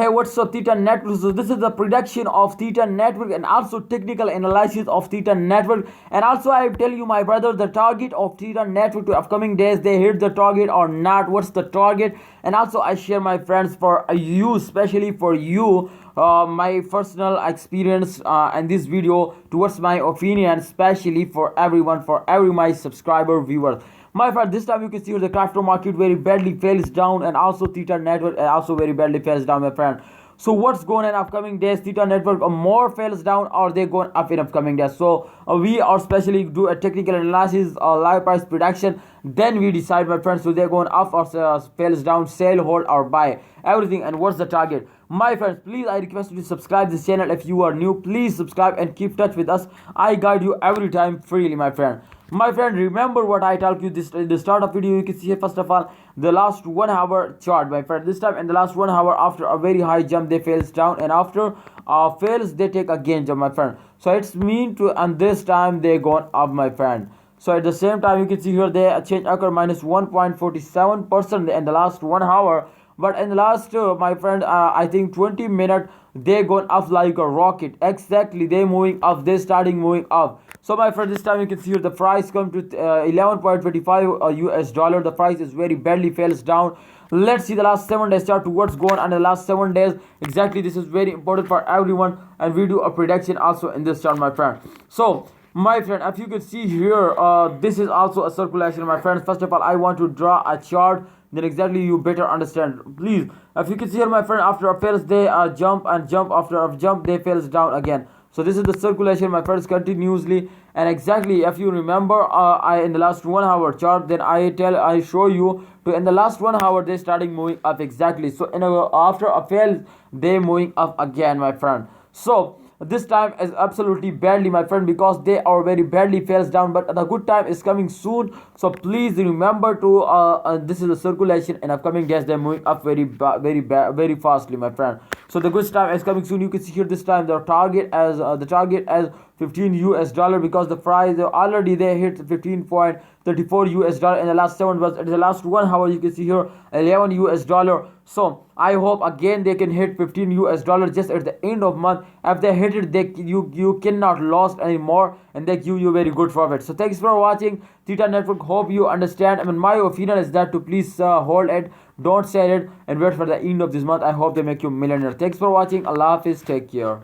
Hey, what's up, Theta Network? So this is the prediction of Theta Network and also technical analysis of Theta Network. And also I tell you, my brother, the target of Theta Network to upcoming days, they hit the target or not. What's the target? And also I share my friends for you, especially for you, my personal experience and this video towards my opinion, especially for everyone, for every my subscriber viewers. My friend, this time you can see the crypto market very badly fails down, and also Theta Network also very badly fails down, my friend. So what's going on in upcoming days? Theta Network more fails down, or they going up in upcoming days? So we are especially do a technical analysis, live price prediction. Then we decide, my friends, so they're going up or fails down, sell, hold, or buy everything. And what's the target? My friends, please, I request you to subscribe this channel. If you are new, please subscribe and keep touch with us. I guide you every time freely, my friend. My friend, remember what I told you this in the start of video. You can see here, first of all, the last 1 hour chart, my friend. This time in the last 1 hour, after a very high jump, they fails down, and after fails, they take again jump, my friend. So it's mean to, and this time they gone up, my friend. So at the same time, you can see here they change occur minus 1.47% in the last 1 hour. But in the last, my friend, I think 20 minutes, they gone up like a rocket. Exactly, they moving up, they starting moving up. So my friend, this time you can see here the price come to 11.25 US dollar. The price is very badly fails down. Let's see the last 7 days chart to what's going on in the last 7 days. Exactly, this is very important for everyone, and we do a prediction also in this chart, my friend. So my friend, if you can see here, this is also a circulation, my friends. First of all, I want to draw a chart, then exactly you better understand. Please, if you can see here, my friend, after a fails they jump, and jump after a jump they fails down again. So this is the circulation, my friends, continuously. And exactly, if you remember, I in the last 1 hour chart, then I show you to in the last 1 hour they starting moving up. Exactly, so after a fail they moving up again, my friend. So this time is absolutely badly, my friend, because they are very badly fails down, but the good time is coming soon. So please remember to this is the circulation, and upcoming days they're moving up very fastly, my friend. So the good time is coming soon. You can see here this time the target as 15 US dollar, because the price already they hit 15.34 US dollar in the last 7 was in the last 1 hour. You can see here 11 US dollar. So I hope again they can hit 15 US dollar just at the end of month. If they hit it, you cannot lose anymore, and they give you very good profit. So thanks for watching Theta Network. Hope you understand. I mean, my opinion is that to please hold it, don't sell it, and wait for the end of this month. I hope they make you millionaire. Thanks for watching. Allah Hafiz. Take care.